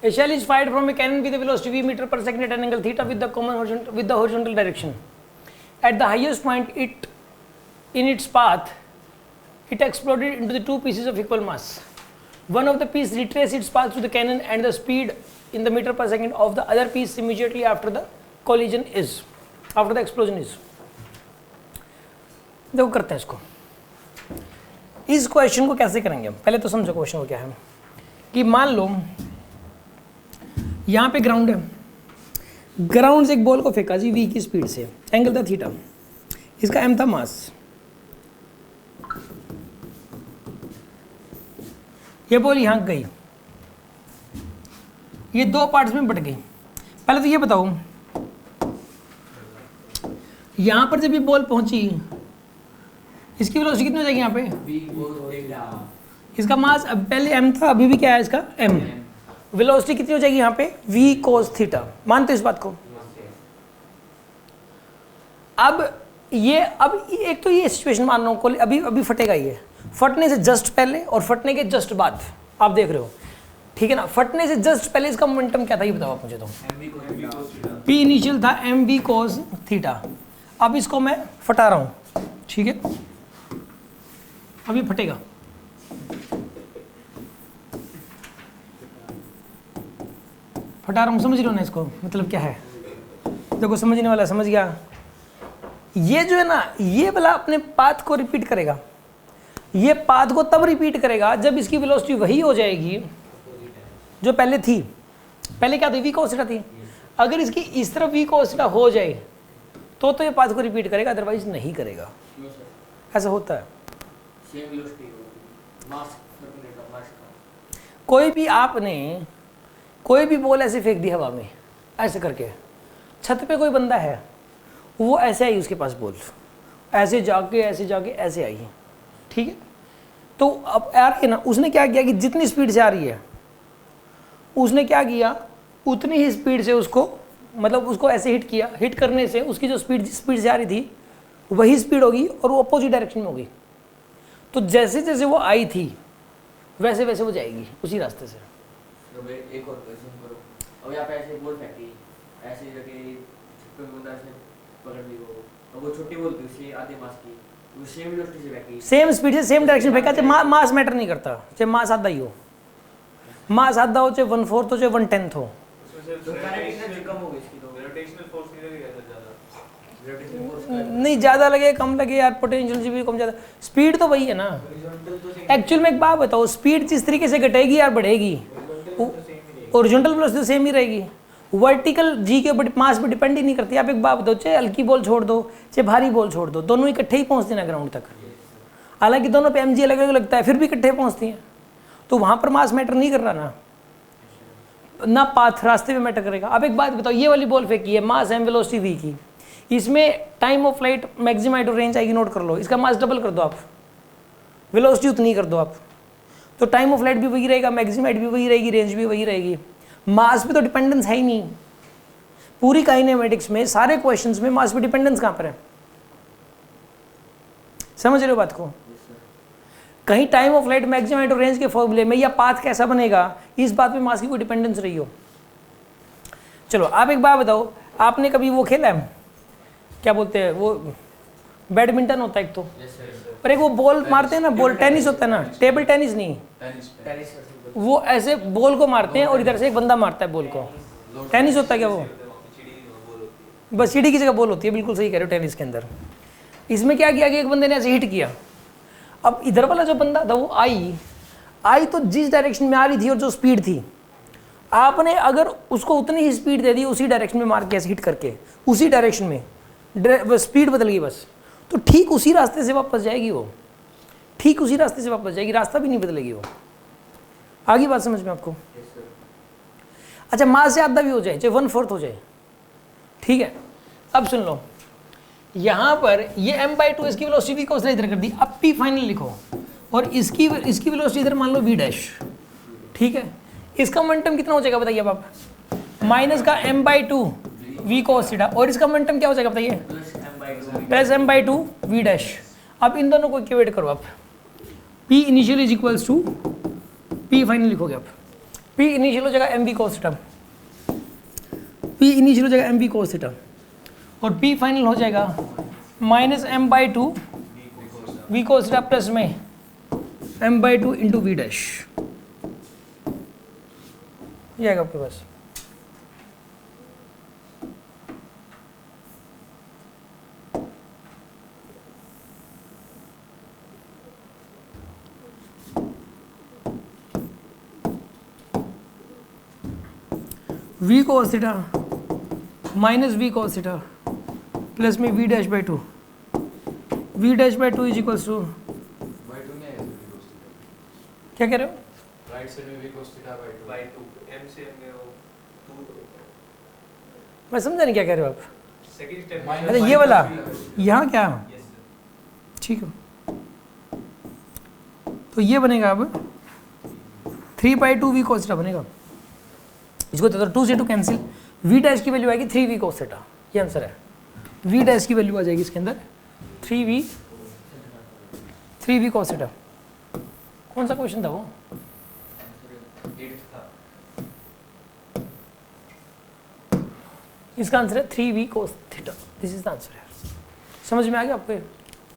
A shell is fired from a cannon with a velocity v meter per second at an angle theta with the horizontal direction. At the highest point in its path, it exploded into the two pieces of equal mass. One of the piece retraced its path to the cannon and the speed in the meter per second of the other piece immediately after the explosion is. देखो करते हैं इसको. इस question को कैसे करेंगे हम? पहले तो समझो क्वेश्चन को क्या है कि मान लो यहाँ पे ग्राउंड है, ग्राउंड से एक बॉल को फेंका जी v की स्पीड से, एंगल था थीटा, इसका m था मास, ये बॉल यहाँ गई, ये दो पार्ट्स में बट गई. पहले तो ये बताओ यहाँ पर जब ये बॉल पहुंची इसकी वेलोसिटी कितनी हो जाएगी यहाँ पे? इसका मास अब पहले m था, अभी भी क्या है इसका m. वेलोसिटी कितनी हो जाएगी यहाँ पे? v cos theta. मानते हो इस बात को? अब एक तो ये सिचुएशन मान लो अभी फटेगा, ये फटने से जस्ट पहले और फटने के जस्ट बाद आप देख रहे हो, ठीक है ना. फटने से जस्ट पहले इसका मोमेंटम क्या था ये बताओ आप मुझे. तो p इनिशियल था mv cos थीटा. अब इसको मैं फटा रहा हूँ, ठीक है, अभी फटेगा. फटा रहा हूँ, समझ लो ना इसको मतलब क्या है. देखो समझने वाला समझ गया. ये जो है ना ये वाला अपने पाथ को रिपीट करेगा. ये पाथ को तब रिपीट करेगा जब इसकी वेलोसिटी वही हो जाएगी जो पहले थी. पहले क्या थी? v cos थीटा थी. अगर इसकी इस तरफ v cos थीटा हो जाए तो ये पाथ को रिपीट करेगा, अदरवाइज नहीं करेगा. ऐसा होता है. कोई भी बॉल ऐसे फेंक दी हवा में ऐसे करके, छत पे कोई बंदा है, वो ऐसे आई उसके पास बॉल, ऐसे जाके ऐसे आई, ठीक है. तो अब यार है ना, उसने क्या किया कि जितनी स्पीड से आ रही है उसने क्या किया उतनी ही स्पीड से उसको मतलब उसको ऐसे हिट किया. हिट करने से उसकी जो स्पीड से आ रही थी वही स्पीड होगी और वो अपोजिट डायरेक्शन में होगी. तो जैसे जैसे वो आई थी वैसे वैसे वो जाएगी उसी रास्ते से. एक और क्वेश्चन करो. अब यहाँ पे ऐसे बॉल फेंकी, ऐसे रखे छक्के में बंदा से पकड़ ली वो, अब वो छोटी बॉल थी उससे आधे मास की, वो सेम वेलोसिटी से फेंकी, सेम स्पीड से सेम डायरेक्शन फेंका. चाहे मास मैटर नहीं करता, चाहे मास आधा ही हो, मास आधा हो, चाहे 1/4 हो, चाहे 1/10 हो. नहीं ज़्यादा लगे कम लगे यार, पोटेंशियल से भी कम ज़्यादा, स्पीड तो वही है ना. एक्चुअल में एक बात बताओ, स्पीड जिस तरीके से घटेगी यार बढ़ेगी, ओरिजेंटल वेलोसिटी सेम ही रहेगी. वर्टिकल जी के मास पे डिपेंड ही नहीं करती. आप एक बात बताओ, चाहे हल्की बॉल छोड़ दो चाहे भारी बॉल छोड़ दो, दोनों इकट्ठे ही पहुंचती ना ग्राउंड तक. हालांकि दोनों पे mg अलग अलग लगता है फिर भी इकट्ठे पहुंचती हैं. तो वहाँ पर मास मैटर नहीं कर रहा ना पाथ रास्ते में मैटर करेगा. अब एक बात बताओ, ये वाली बॉल फेंकी है, मास एम वेलोसिटी v की, इसमें time of flight maximum height और रेंज आएगी, नोट कर लो. इसका मास डबल कर दो आप, वेलोसिटी उतनी कर दो आप, तो टाइम ऑफ फ्लाइट भी वही रहेगा, मैक्सिमम हाइट भी वही रहेगी, रेंज भी वही रहेगी. मास पे तो डिपेंडेंस है ही नहीं. पूरी काइनेमेटिक्स में सारे क्वेश्चंस में मास पे डिपेंडेंस कहाँ पर है? समझ रहे हो बात को? कहीं time of flight maximum height और रेंज के फॉर्मूले में या पाथ कैसा बनेगा इस बात पे मास की कोई डिपेंडेंस रही हो. चलो आप एक बात बताओ, आपने कभी वो खेला है क्या बोलते हैं वो बैडमिंटन होता है एक तो, पर एक वो बॉल मारते हैं ना, बॉल टेनिस होता है ना, टेबल टेनिस नहीं, वो ऐसे बॉल को मारते हैं और इधर से एक बंदा मारता है बॉल को. टेनिस होता है क्या वो? बस सीढ़ी की जगह बॉल होती है, बिल्कुल सही कह रहे हो टेनिस के अंदर. इसमें क्या किया कि एक बंदे ने ऐसे हिट किया. अब इधर वाला जो बंदा था वो आई तो जिस डायरेक्शन में आ रही थी और जो स्पीड थी, आपने अगर उसको उतनी ही स्पीड दे दी उसी डायरेक्शन में मार के ऐसे हिट करके, उसी डायरेक्शन में स्पीड बदल गई बस, तो ठीक उसी रास्ते से वापस जाएगी वो, ठीक उसी रास्ते से वापस जाएगी, रास्ता भी नहीं बदलेगी वो. आगे बात समझ में आपको? अच्छा, मास से आधा भी हो जाए, चाहे 1/4 हो जाए, ठीक है. अब सुन लो, यहाँ पर ये m/2 इसकी वेलोसिटी को उसने इधर कर दी. अब p फाइनल लिखो और इसकी वेलोसिटी इधर मान लो v डैश, ठीक है. इसका मोमेंटम कितना हो जाएगा बताइए अब आप? माइनस का m/2 v cos थीटा, और इसका मोमेंटम क्या हो जाएगा बताइए? Plus m/2 v dash. अब इन दोनों को इक्वेट करो आप, p initial is equals to p final लिखोगे आप. P इनिशियल हो जाएगा mv cos theta, P initial हो जाएगा mv cos थीटा, और P फाइनल हो जाएगा -m/2 v cos theta plus में m/2 इंटू v डैश, ये आएगा आपके पास। v cos theta minus v cos theta plus में v dash by two, v dash by two is equals to, क्या कह रहे हो? राइट साइड में v cos theta by 2 m से m में वो 2, मैं समझा नहीं क्या कह रहे हो आप। सेकंड स्टेप अरे ये वाला यहाँ क्या, ठीक है, तो ये बनेगा अब 3/2 v cos थीटा बनेगा, इसको तो 2 से 2 कैंसिल, v डैश की वैल्यू आएगी 3v cos थीटा, ये आंसर है। v डैश की वैल्यू आ जाएगी इसके अंदर 3v cos थीटा। कौन सा क्वेश्चन था वो? इसका आंसर है 3v cos theta, this is the answer है। समझ में आ गया आपको?